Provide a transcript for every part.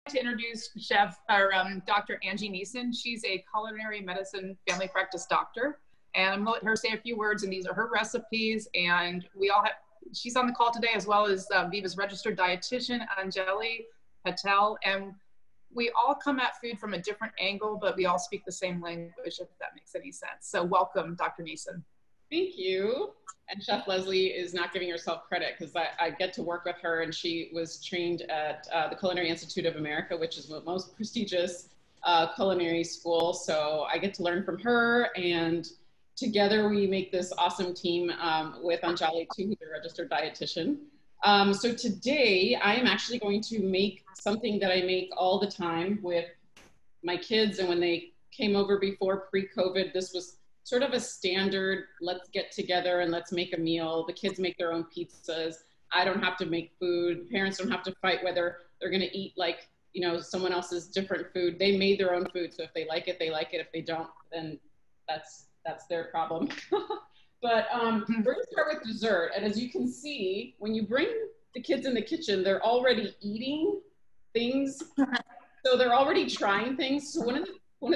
to introduce Chef or Dr. Angie Neeson. She's a culinary medicine family practice doctor, and I'm gonna let her say a few words. And these are her recipes. And we all have. She's on the call today, as well as VEBA's registered dietitian, Anjali Patel, and we all come at food from a different angle, but we all speak the same language, if that makes any sense. So welcome, Dr. Neeson. Thank you. And Chef Leslie is not giving herself credit because I get to work with her, and she was trained at the Culinary Institute of America, which is the most prestigious culinary school. So I get to learn from her, and together we make this awesome team with Anjali too, who's a registered dietitian. So today I am actually going to make something that I make all the time with my kids. And when they came over before pre-COVID, this was sort of a standard, let's get together and let's make a meal. The kids make their own pizzas. I don't have to make food. Parents don't have to fight whether they're gonna eat like, you know, someone else's different food. They made their own food. So if they like it, they like it. If they don't, then that's their problem. But we're gonna start with dessert. And as you can see, when you bring the kids in the kitchen, they're already eating things. So they're already trying things. So one of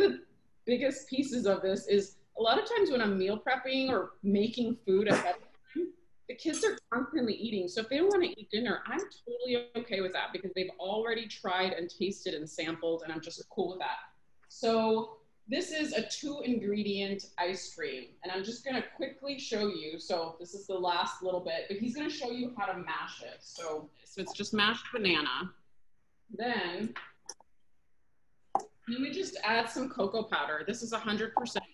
the biggest pieces of this is a lot of times when I'm meal prepping or making food ahead of time, the kids are constantly eating. So if they don't want to eat dinner, I'm totally okay with that because they've already tried and tasted and sampled, and I'm just cool with that. So this is a 2-ingredient ice cream, and I'm just gonna quickly show you. So this is the last little bit, but he's gonna show you how to mash it. So it's just mashed banana. Then we just add some cocoa powder. This is 100%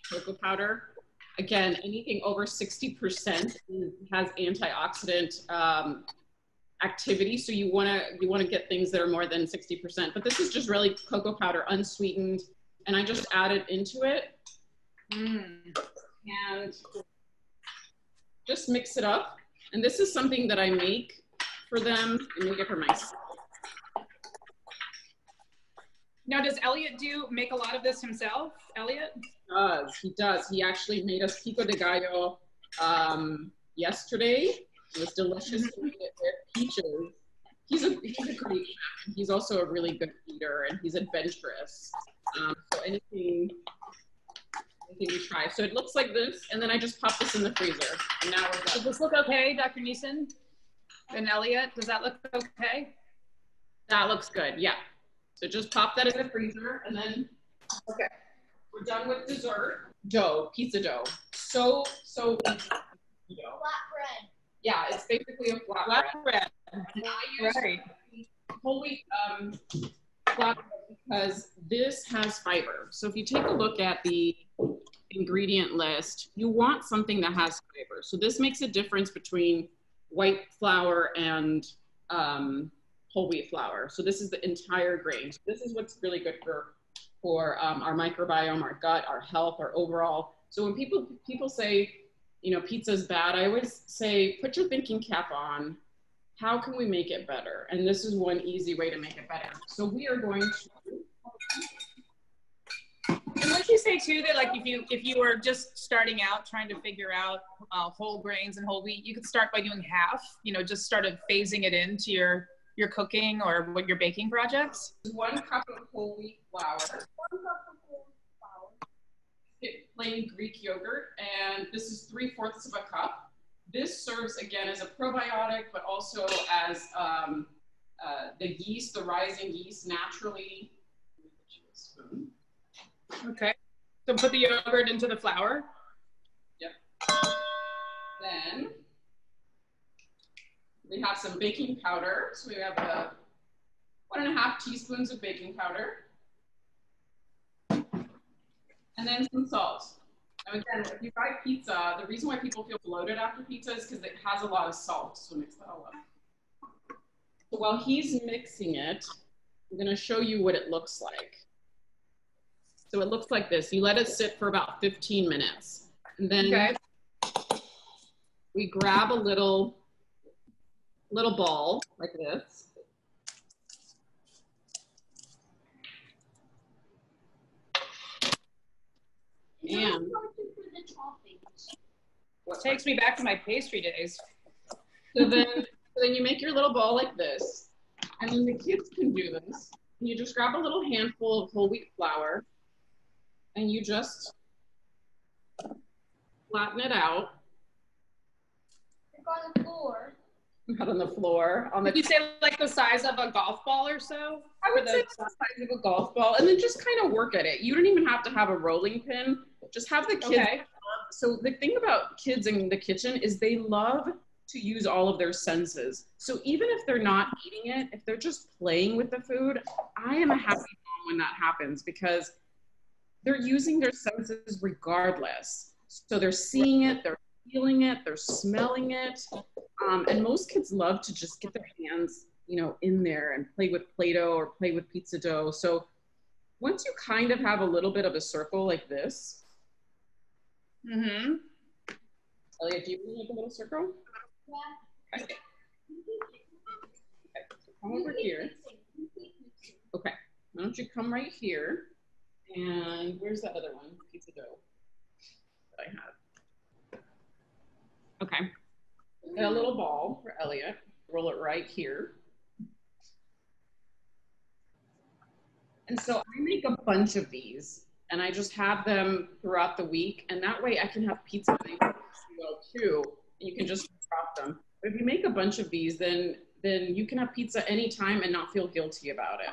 cocoa powder. Again, anything over 60% has antioxidant activity. So you wanna get things that are more than 60%, but this is just really cocoa powder, unsweetened. And I just add it into it and just mix it up. And this is something that I make for them. I make it for myself. Now, does Elliot make a lot of this himself, Elliot? He does. He actually made us pico de gallo yesterday. It was delicious with peaches. He's a great chef. He's also a really good eater, and he's adventurous. So anything we try. So it looks like this, and then I just pop this in the freezer. And now we're done. Does this look okay, Dr. Neeson? And Elliot, does that look okay? That looks good, yeah. So just pop that in the freezer, and then, okay, we're done with dessert. Dough, pizza dough. So easy. Flatbread. Yeah, it's basically a flatbread. And I use whole wheat flatbread because this has fiber. So if you take a look at the ingredient list, you want something that has fiber. So this makes a difference between white flour and whole wheat flour. So this is the entire grain. So this is what's really good for our microbiome, our gut, our health, our overall. So when people say, you know, pizza's bad, I always say, put your thinking cap on. How can we make it better? And this is one easy way to make it better. So we are going to. And would you say too that like if you were just starting out trying to figure out whole grains and whole wheat, you could start by doing half. You know, just started phasing it into your cooking or what your baking projects. 1 cup of whole wheat flour. 1 cup of whole wheat flour. Plain Greek yogurt, and this is 3/4 of a cup. This serves again as a probiotic, but also as the yeast, the rising yeast naturally. Okay. So put the yogurt into the flour. Yep. Then we have some baking powder. So we have 1.5 teaspoons of baking powder. And then some salt. Now again, if you buy pizza, the reason why people feel bloated after pizza is because it has a lot of salt. So mix that all up. So while he's mixing it, I'm going to show you what it looks like. So it looks like this. You let it sit for about 15 minutes. And then we grab a little ball like this. And what takes me back to my pastry days. So then you make your little ball like this, and then the kids can do this. And you just grab a little handful of whole wheat flour and you just flatten it out. It's on the floor. Not on the floor. On the. Did you say like the size of a golf ball or so? I would say the size of a golf ball, and then just kind of work at it. You don't even have to have a rolling pin. Just have the kids. Okay. So the thing about kids in the kitchen is they love to use all of their senses. So even if they're not eating it, if they're just playing with the food, I am a happy mom when that happens because they're using their senses regardless. So they're seeing it, they're feeling it, they're smelling it. And most kids love to just get their hands, you know, in there and play with Play-Doh or play with pizza dough. So once you kind of have a little bit of a circle like this. Mm-hmm. Elliot, do you make a little circle? Yeah. Okay. So come over here. Okay. Why don't you come right here? And where's that other one? Pizza dough that I have. Okay. Got a little ball for Elliot. Roll it right here. And so I make a bunch of these and I just have them throughout the week. And that way I can have pizza well too. And you can just drop them. But if you make a bunch of these, then you can have pizza anytime and not feel guilty about it.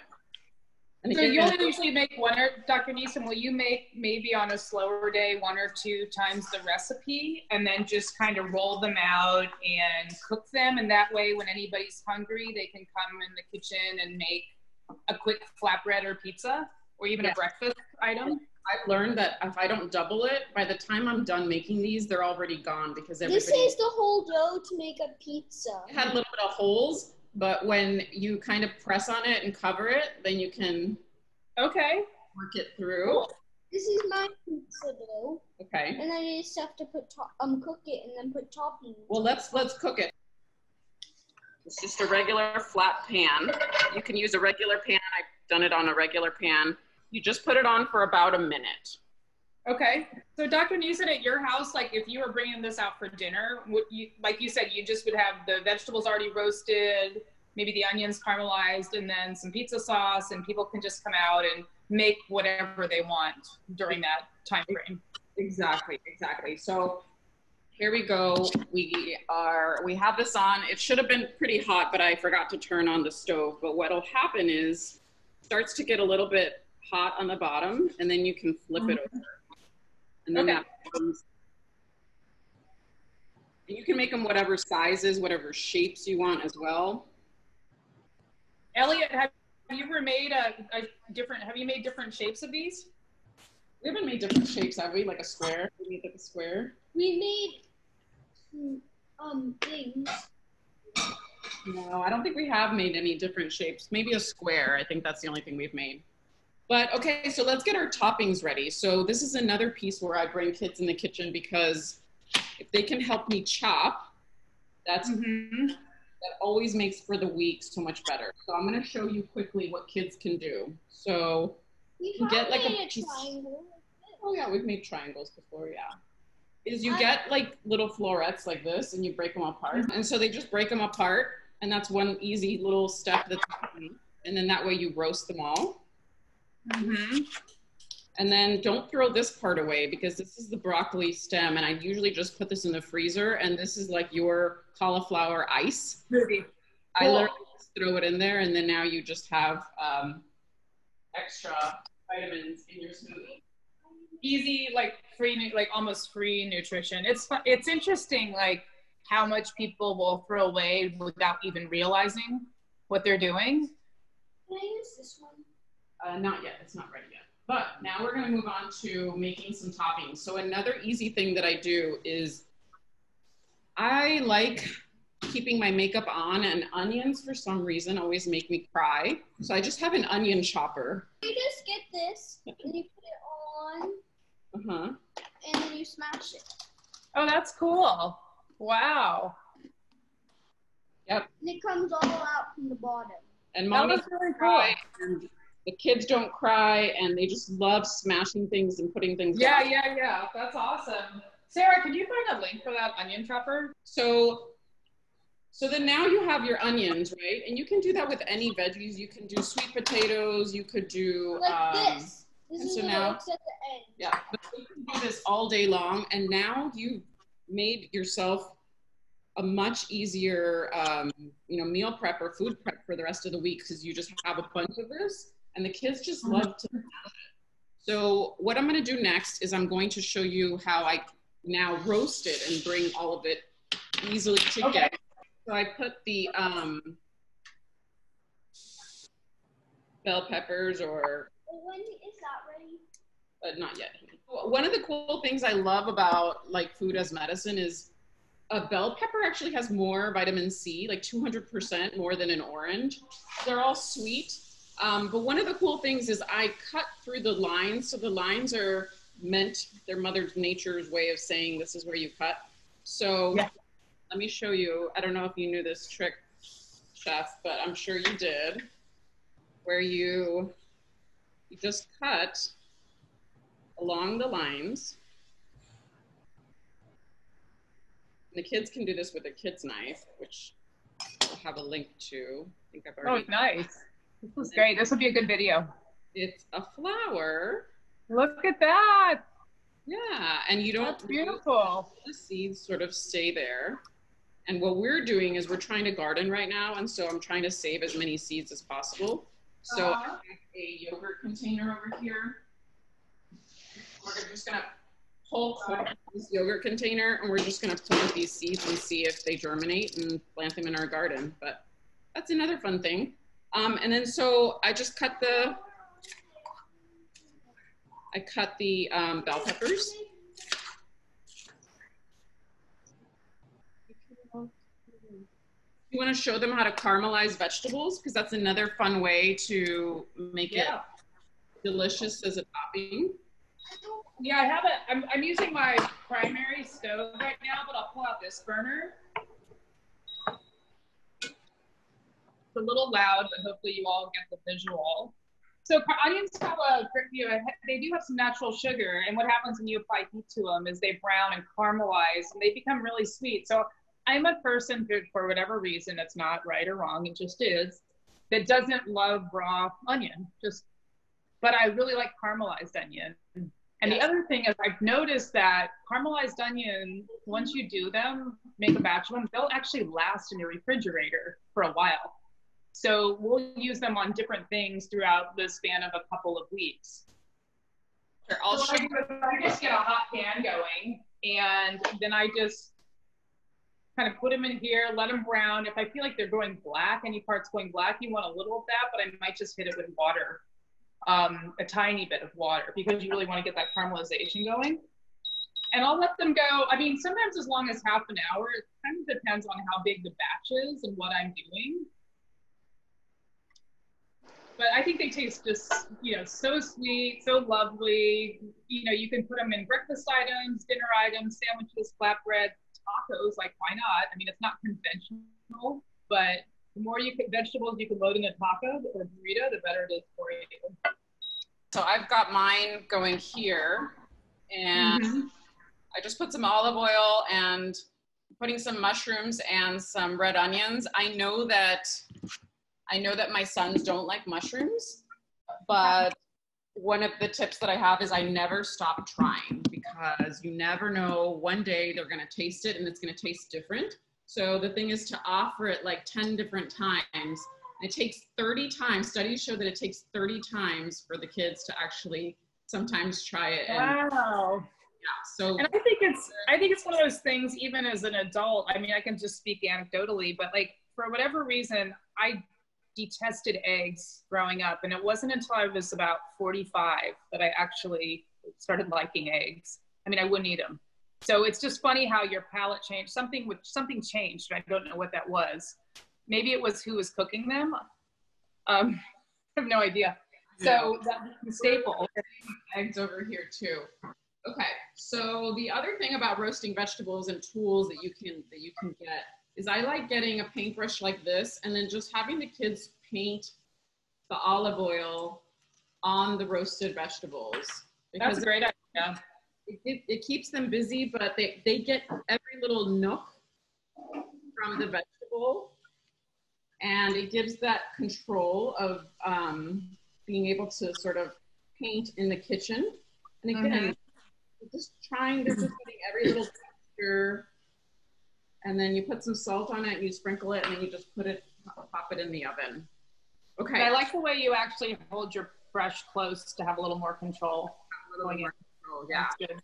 And So you'll usually make one, or Dr. Neeson, will you make maybe on a slower day 1 or 2 times the recipe and then just kind of roll them out and cook them? And that way when anybody's hungry, they can come in the kitchen and make a quick flatbread or pizza or even a breakfast item? I've learned that if I don't double it, by the time I'm done making these, they're already gone because everybody— This is the whole dough to make a pizza. It had a little bit of holes, but when you kind of press on it and cover it, then you can work it through. Cool. This is my pizza dough. Okay. And then I just have to put cook it and then put toppings. Well, let's cook it. It's just a regular flat pan. You can use a regular pan. I've done it on a regular pan. You just put it on for about a minute. Okay. So Dr. Neeson, at your house, like if you were bringing this out for dinner, would you, like you said, you just would have the vegetables already roasted, maybe the onions caramelized, and then some pizza sauce, and people can just come out and make whatever they want during that time frame. Exactly. So here we go. We have this on. It should have been pretty hot, but I forgot to turn on the stove. But what'll happen is it starts to get a little bit hot on the bottom, and then you can flip it over. And then that becomes, you can make them whatever sizes, whatever shapes you want as well. Elliot, have you ever made have you made different shapes of these? We haven't made different shapes, have we? Like a square? We made like a square? We made things. No, I don't think we have made any different shapes. Maybe a square. I think that's the only thing we've made. But okay, so let's get our toppings ready. So this is another piece where I bring kids in the kitchen because if they can help me chop, that always makes for the week so much better. So I'm gonna show you quickly what kids can do. So you get like a triangle. Oh yeah, we've made triangles before, yeah. Is you get like little florets like this and you break them apart. And so they just break them apart, and that's one easy little step that's happening. And then that way you roast them all. And then don't throw this part away because this is the broccoli stem, and I usually just put this in the freezer, and this is like your cauliflower ice. Cool. I literally just throw it in there, and then now you just have extra vitamins in your smoothie. Easy, like free, like almost free nutrition. It's interesting, like how much people will throw away without even realizing what they're doing. Can I use this one? Not yet, it's not ready yet. But now we're gonna move on to making some toppings. So another easy thing that I do is I like keeping my makeup on, and onions for some reason always make me cry. So I just have an onion chopper. You just get this and you put it on and then you smash it. Oh, that's cool. Wow. Yep. And it comes all out from the bottom. And mommy That was really cry, and the kids don't cry, and they just love smashing things and putting things Yeah, down. yeah. That's awesome. Sarah, can you find a link for that onion chopper? So So then now you have your onions, right? And you can do that with any veggies. You can do sweet potatoes. You could do like this. This and is so what now, it looks at the end. yeah, but you can do this all day long. And now you've made yourself a much easier, you know, meal prep or food prep for the rest of the week because you just have a bunch of this, and the kids just love to have it. So what I'm going to do next is I'm going to show you how I now roast it and bring all of it easily together. Okay. So I put the bell peppers or... When is that ready? Not yet. One of the cool things I love about like food as medicine is a bell pepper actually has more vitamin C, like 200% more than an orange. They're all sweet. But one of the cool things is I cut through the lines. So the lines are meant, they're Mother Nature's way of saying this is where you cut. So yeah. Let me show you. I don't know if you knew this trick, Chef, but I'm sure you did, where you just cut along the lines. And the kids can do this with a kid's knife, which I'll have a link to. I think I've already. Oh, nice. This is great. This would be a good video. It's a flower. Look at that. Yeah, and you don't. That's beautiful. The seeds sort of stay there. And what we're doing is we're trying to garden right now, and so I'm trying to save as many seeds as possible. So I have a yogurt container over here. We're just gonna pull this yogurt container, and we're just gonna plant these seeds and see if they germinate and plant them in our garden. But that's another fun thing. And then so I just cut the bell peppers. You want to show them how to caramelize vegetables? Because that's another fun way to make it delicious as a topping. Yeah, I have it. I'm using my primary stove right now, but I'll pull out this burner. It's a little loud, but hopefully you all get the visual. So onions have they do have some natural sugar, and what happens when you apply heat to them is they brown and caramelize, and they become really sweet. So I'm a person who, for whatever reason, it's not right or wrong, it just is, that doesn't love raw onion. But I really like caramelized onion. And the other thing is I've noticed that caramelized onion, once you do them, make a batch of them, they'll actually last in your refrigerator for a while. So we'll use them on different things throughout the span of a couple of weeks. Sure, I just get a hot pan going, and then I just kind of put them in here, let them brown. If I feel like they're going black, any part's going black, you want a little of that, but I might just hit it with water, a tiny bit of water, because you really want to get that caramelization going. And I'll let them go, I mean, sometimes as long as half an hour. It kind of depends on how big the batch is and what I'm doing. But I think they taste just, you know, so sweet, so lovely. You know, you can put them in breakfast items, dinner items, sandwiches, flatbread, tacos, like why not? I mean, it's not conventional, but the more vegetables you can load in a taco or burrito, the better it is for you. So I've got mine going here, and I just put some olive oil and putting some mushrooms and some red onions. I know that my sons don't like mushrooms, but one of the tips that I have is I never stop trying, because you never know, one day they're gonna taste it and it's gonna taste different. So the thing is to offer it like 10 different times. It takes 30 times. Studies show that it takes 30 times for the kids to actually sometimes try it. And, wow. Yeah. So and I think it's one of those things, even as an adult, I mean, I can just speak anecdotally, but like for whatever reason, I detested eggs growing up. And it wasn't until I was about 45 that I actually started liking eggs. I mean, I wouldn't eat them. So it's just funny how your palate changed. Something changed. I don't know what that was. Maybe it was who was cooking them. I have no idea. So that's a staple. Eggs over here too. Okay. So the other thing about roasting vegetables and tools that you can get is I like getting a paintbrush like this and then just having the kids paint the olive oil on the roasted vegetables. That's a great idea. It keeps them busy, but they get every little nook from the vegetable bowl. And it gives that control of being able to sort of paint in the kitchen. And again, just trying, this is getting every little texture. And then you put some salt on it, and you sprinkle it, and then you just pop it in the oven. Okay. But I like the way you actually hold your brush close to have a little more control. A little more control, yeah. That's good.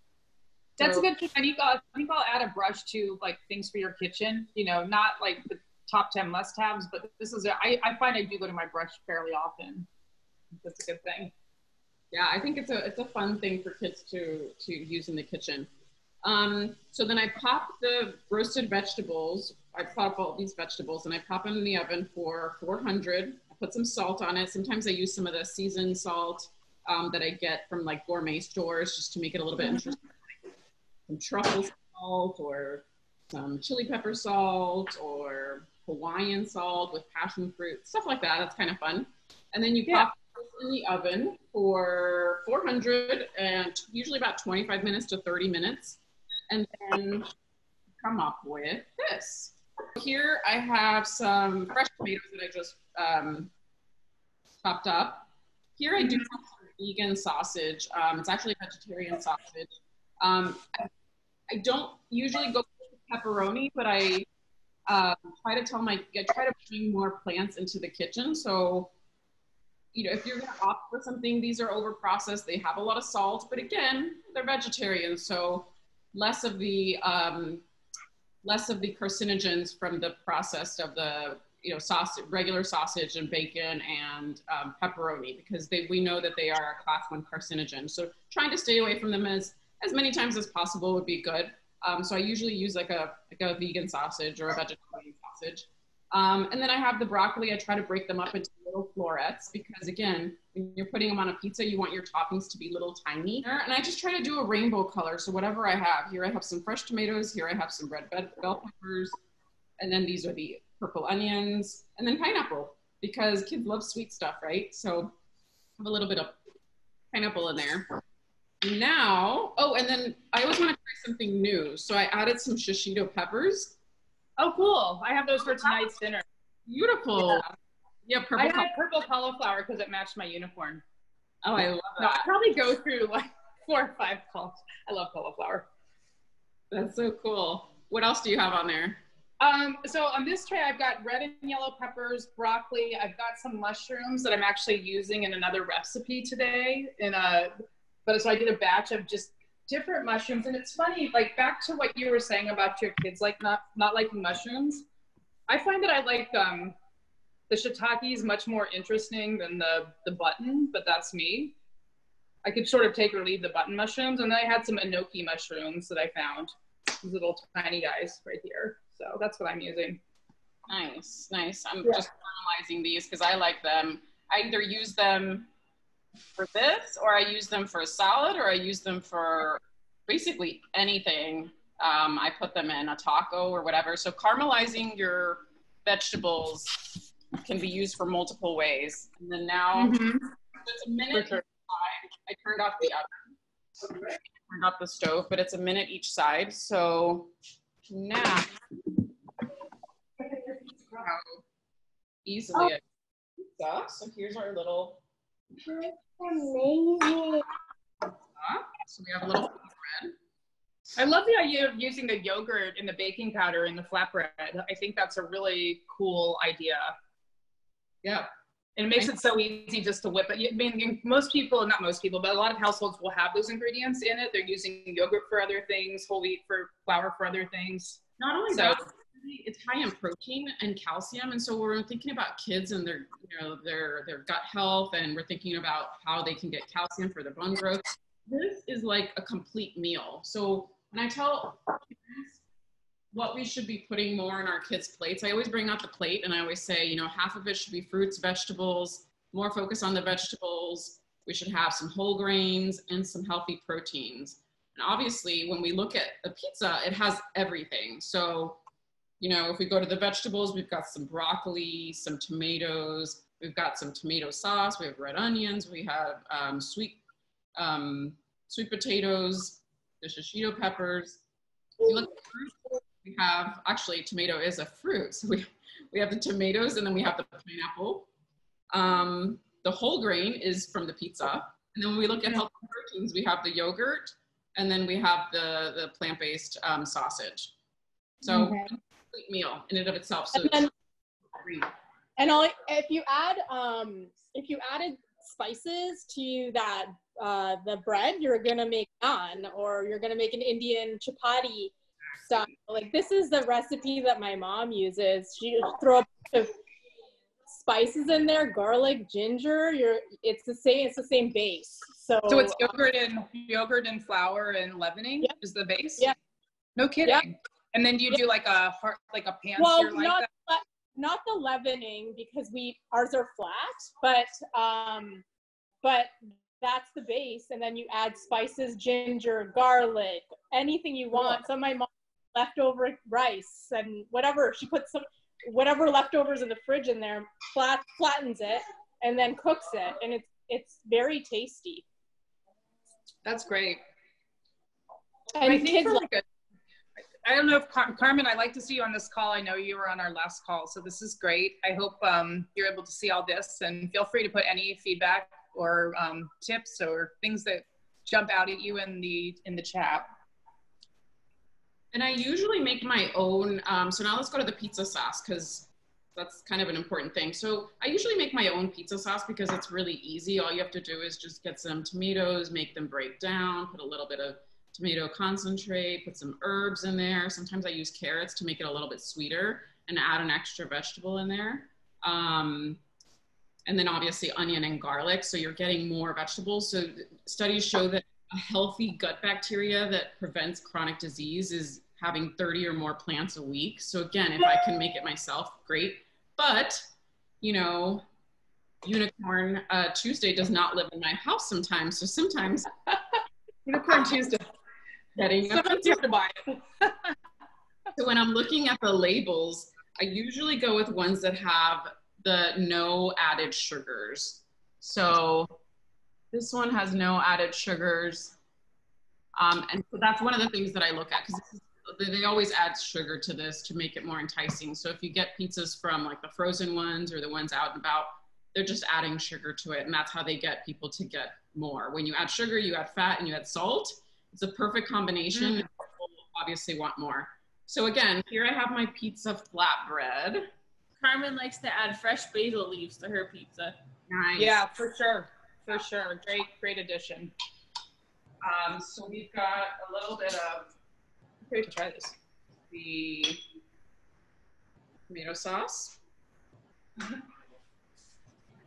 That's a good thing. I think I'll add a brush to like things for your kitchen. You know, not like the top 10 must-haves, but this is I find I do go to my brush fairly often. That's a good thing. Yeah, I think it's a fun thing for kids to use in the kitchen. So then I pop the roasted vegetables. I pop all these vegetables and I pop them in the oven for 400. I put some salt on it. Sometimes I use some of the seasoned salt that I get from like gourmet stores just to make it a little bit interesting. Some truffle salt or some chili pepper salt or Hawaiian salt with passion fruit, stuff like that. That's kind of fun. And then you pop this in the oven for 400 and usually about 25 minutes to 30 minutes. And then come up with this. Here I have some fresh tomatoes that I just chopped up. Here I do have some vegan sausage. It's actually vegetarian sausage. I don't usually go with pepperoni, but I try to bring more plants into the kitchen. So, you know, if you're going to opt for something, these are over processed. They have a lot of salt, but again, they're vegetarian, so less of the carcinogens from the processed of the sausage, regular sausage and bacon and pepperoni, because we know that they are a class 1 carcinogen. So trying to stay away from them as many times as possible would be good. So I usually use like a vegan sausage or a vegetarian sausage. And then I have the broccoli. I try to break them up into little florets because, again, when you're putting them on a pizza, you want your toppings to be little tiny. And I just try to do a rainbow color. So whatever I have, here I have some fresh tomatoes. Here I have some red bell peppers. And then these are the purple onions. And then pineapple, because kids love sweet stuff, right? So I have a little bit of pineapple in there. Now, and then I always want to try something new. So I added some shishito peppers. Oh, cool. I have those for tonight's dinner. Beautiful. Yeah, I had purple cauliflower because it matched my uniform. Oh, I love that. No, I probably go through like 4 or 5 calls. I love cauliflower. That's so cool. What else do you have on there? So on this tray, I've got red and yellow peppers, broccoli. I've got some mushrooms that I'm actually using in another recipe today. So I did a batch of just different mushrooms. And it's funny, like back to what you were saying about your kids, like not liking mushrooms. I find that I like the shiitakes much more interesting than the button, but that's me. I could sort of take or leave the button mushrooms. And then I had some enoki mushrooms that I found. These little tiny guys right here. So that's what I'm using. Nice, nice. I'm just normalizing these because I like them. I either use them for this, or I use them for a salad, or I use them for basically anything. I put them in a taco or whatever. So caramelizing your vegetables can be used for multiple ways. And then now it's a minute each side. I turned off the oven. I turned off the stove, but it's a minute each side. So now how easily it heats up. So here's our little amazing. So we have a little bread. I love the idea of using the yogurt and the baking powder in the flatbread. I think that's a really cool idea. Yeah. And it makes it so easy just to whip it. I mean, most people, not most people, but a lot of households will have those ingredients in it. They're using yogurt for other things, whole wheat for flour for other things. Not only that, it's high in protein and calcium. And so we're thinking about kids and their gut health, and we're thinking about how they can get calcium for their bone growth. This is like a complete meal. So when I tell parents what we should be putting more on our kids' plates, I always bring out the plate and I always say, half of it should be fruits, vegetables, more focus on the vegetables. We should have some whole grains and some healthy proteins. And obviously, when we look at the pizza, it has everything. So, if we go to the vegetables, we've got some broccoli, some tomatoes, we've got some tomato sauce, we have red onions, we have sweet potatoes, the shishito peppers. If you look at fruit, we have, actually, tomato is a fruit. So We have the tomatoes, and then we have the pineapple. The whole grain is from the pizza. And then when we look at healthy proteins, we have the yogurt, and then we have the plant-based sausage. So Okay. complete meal in and of itself. So if you added spices to that the bread, you're gonna make naan, or you're gonna make an Indian chapati style. Like, this is the recipe that my mom uses. She throw a bunch of spices in there, garlic, ginger. It's the same base. So it's yogurt and flour and leavening is the base. Yeah. No kidding. Yeah. And then do you do like a pan-sear like that? Not the leavening, because ours are flat, but that's the base, and then you add spices, ginger, garlic, anything you want. So my mom leftover rice and whatever, she puts whatever leftovers in the fridge in there, flattens it, and then cooks it, and it's very tasty. That's great. And I think I don't know if Carmen, I'd like to see you on this call. I know you were on our last call, so this is great. I hope you're able to see all this, and feel free to put any feedback or tips or things that jump out at you in the chat. And I usually make my own, so now let's go to the pizza sauce, because that's kind of an important thing. So I usually make my own pizza sauce because it's really easy. All you have to do is just get some tomatoes, make them break down, put a little bit of tomato concentrate, put some herbs in there. Sometimes I use carrots to make it a little bit sweeter, and add an extra vegetable in there. And then obviously onion and garlic, so you're getting more vegetables. So studies show that a healthy gut bacteria that prevents chronic disease is having 30 or more plants a week. So again, if I can make it myself, great. But, you know, Unicorn Tuesday does not live in my house sometimes. So sometimes Unicorn Tuesday. Sometimes you have to buy it. So when I'm looking at the labels, I usually go with ones that have the no added sugars. So this one has no added sugars. And so that's one of the things that I look at, because they always add sugar to this to make it more enticing. So if you get pizzas from like the frozen ones or the ones out and about, they're just adding sugar to it. And that's how they get people to get more. When you add sugar, you add fat, and you add salt. It's a perfect combination. And people obviously want more. So again, here I have my pizza flatbread. Carmen likes to add fresh basil leaves to her pizza. Nice. Yeah, for sure. For sure. Great addition. So we've got a little bit of, I'm ready to try this. The tomato sauce.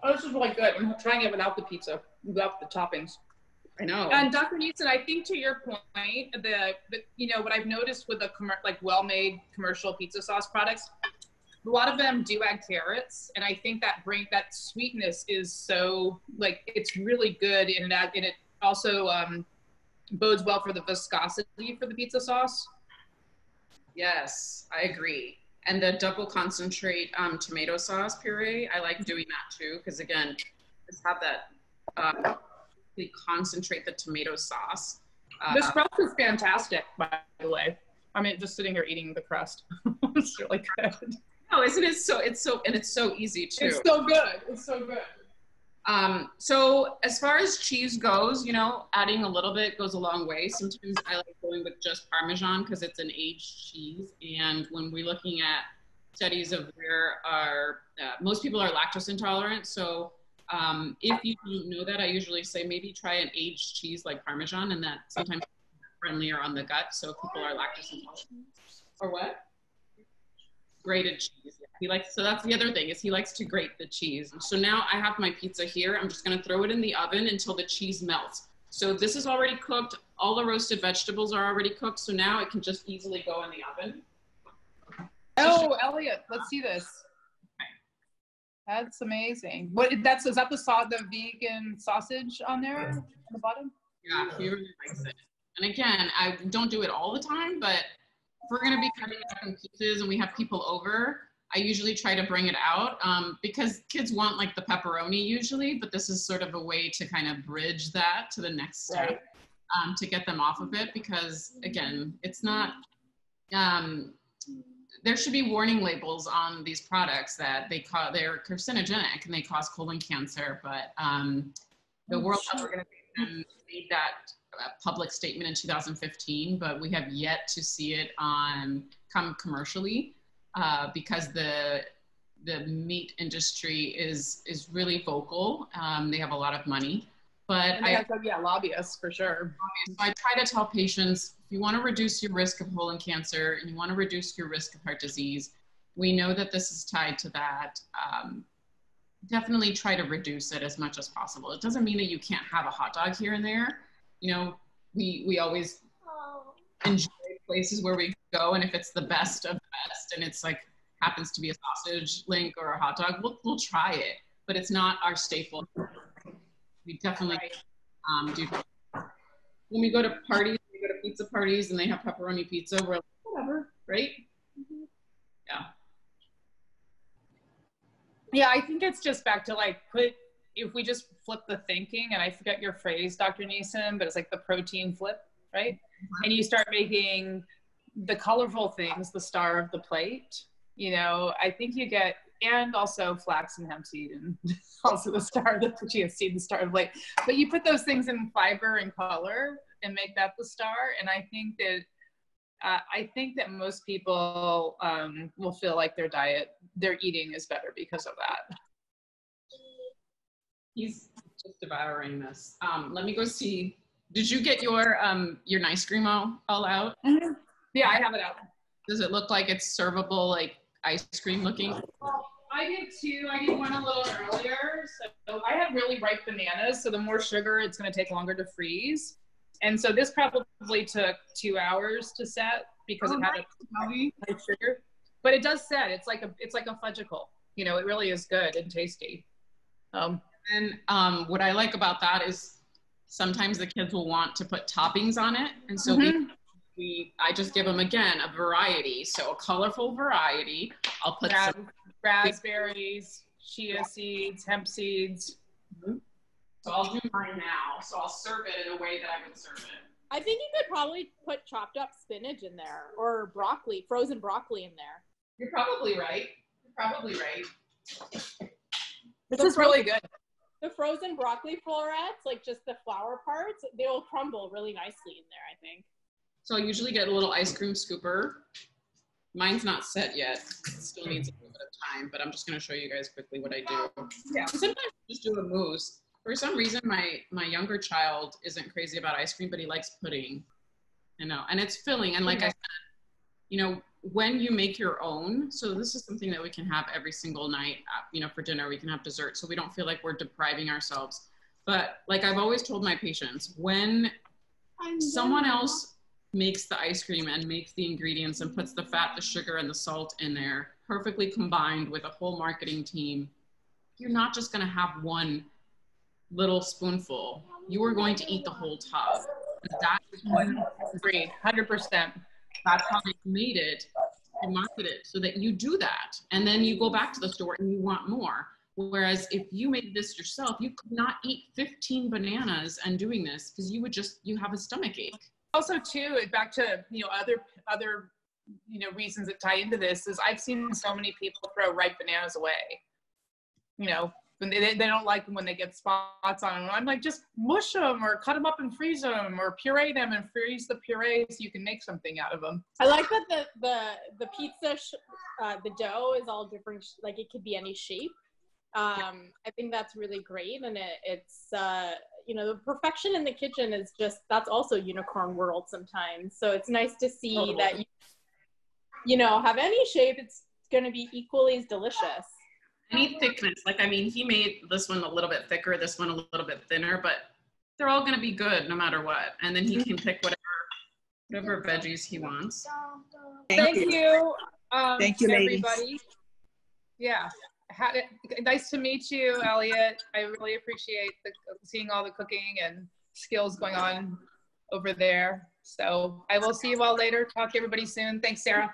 Oh, this is really good. I'm trying it without the pizza, without the toppings. I know. And Dr. Neeson, I think to your point, you know, what I've noticed with the well-made commercial pizza sauce products, a lot of them do add carrots, and I think that sweetness is so, like, it's really good, and it also bodes well for the viscosity for the pizza sauce. Yes, I agree. And the double concentrate tomato sauce puree, I like doing that too, because again, just have that we concentrate the tomato sauce. This crust is fantastic, by the way. I mean, just sitting here eating the crust. It's really good. Oh, isn't it so? It's so easy too. It's so good. It's so good. So as far as cheese goes, you know, adding a little bit goes a long way. Sometimes I like going with just Parmesan because it's an aged cheese. And when we're looking at studies of where most people are lactose intolerant. So if you don't know that, I usually say maybe try an aged cheese like Parmesan, and that sometimes friendlier on the gut. So if people are lactose intolerant. Or what? Grated cheese. Yeah. So that's the other thing, is he likes to grate the cheese. So now I have my pizza here. I'm just going to throw it in the oven until the cheese melts. So this is already cooked. All the roasted vegetables are already cooked. So now it can just easily go in the oven. Oh, Elliot, let's see this. That's amazing. Is that the vegan sausage on there on the bottom? Yeah, he really likes it. And again, I don't do it all the time, but if we're going to be cutting up some pizzas and we have people over, I usually try to bring it out because kids want like the pepperoni usually, but this is sort of a way to kind of bridge that to the next step, to get them off of it, because again, it's not, there should be warning labels on these products that they're carcinogenic and they cause colon cancer. But the World Health Organization made that public statement in 2015, but we have yet to see it come commercially because the meat industry is really vocal. They have a lot of money, but lobbyists for sure. So I try to tell patients, if you want to reduce your risk of colon cancer and you want to reduce your risk of heart disease, we know that this is tied to that. Definitely try to reduce it as much as possible. It doesn't mean that you can't have a hot dog here and there. You know, we always enjoy places where we go, and if it's the best of the best and it's like happens to be a sausage link or a hot dog, we'll try it, but it's not our staple. We definitely do. When we go to parties, we go to pizza parties and they have pepperoni pizza, we're like, whatever, right? Yeah. Yeah, I think it's just back to like, if we just flip the thinking, and I forget your phrase, Dr. Neeson, but it's like the protein flip, right? And you start making the colorful things the star of the plate. You know, I think you get, and also flax and hemp seed, and also the star of the chia seed, the star of like, but you put those things in fiber and color and make that the star. And I think that most people will feel like their eating is better because of that. He's just devouring this. Let me go see. Did you get your ice cream all out? Mm-hmm. Yeah, I have it out. Does it look like it's servable, like ice cream looking? Well, I did two. I did one a little earlier. So I had really ripe bananas. So the more sugar, it's going to take longer to freeze. And so this probably took 2 hours to set because it had a sugar. But it does set. It's like a fudgicle. You know, it really is good and tasty. And what I like about that is sometimes the kids will want to put toppings on it, and so I just give them again a variety, so a colorful variety. I'll put some raspberries, chia seeds, hemp seeds. So I'll do mine now. So I'll serve it in a way that I would serve it. I think you could probably put chopped up spinach in there or broccoli, frozen broccoli in there. You're probably right. This is really good. The frozen broccoli florets, like just the flower parts, they will crumble really nicely in there, I think. So I usually get a little ice cream scooper. Mine's not set yet. It still needs a little bit of time, but I'm just going to show you guys quickly what I do. Yeah. Sometimes I just do a mousse. For some reason, my younger child isn't crazy about ice cream, but he likes pudding. You know, and it's filling. And like I said, you know, when you make your own, so this is something that we can have every single night, you know, for dinner, we can have dessert, so we don't feel like we're depriving ourselves. But like I've always told my patients, when someone else makes the ice cream and makes the ingredients and puts the fat, the sugar, and the salt in there, perfectly combined with a whole marketing team, you're not just going to have one little spoonful. You are going to eat the whole tub. That is what, agreed, 100%. That's how they made it and market it, so that you do that. And then you go back to the store and you want more. Whereas if you made this yourself, you could not eat 15 bananas and doing this, because you have a stomach ache. Also too, back to, you know, other, you know, reasons that tie into this is I've seen so many people throw ripe bananas away. You know, when they don't like them when they get spots on them. I'm like, just mush them or cut them up and freeze them or puree them and freeze the puree so you can make something out of them. I like that the pizza, the dough is all different, like it could be any shape. I think that's really great. And it's you know, the perfection in the kitchen is just, that's also unicorn world sometimes. So it's nice to see that you know, have any shape, it's going to be equally as delicious. Any thickness, like, I mean, he made this one a little bit thicker, this one a little bit thinner, but they're all going to be good no matter what. And then he can pick whatever veggies he wants. Thank you. Thank you, ladies. Everybody. Yeah. Nice to meet you, Elliot. I really appreciate seeing all the cooking and skills going on over there. So I will see you all later. Talk to everybody soon. Thanks, Sarah.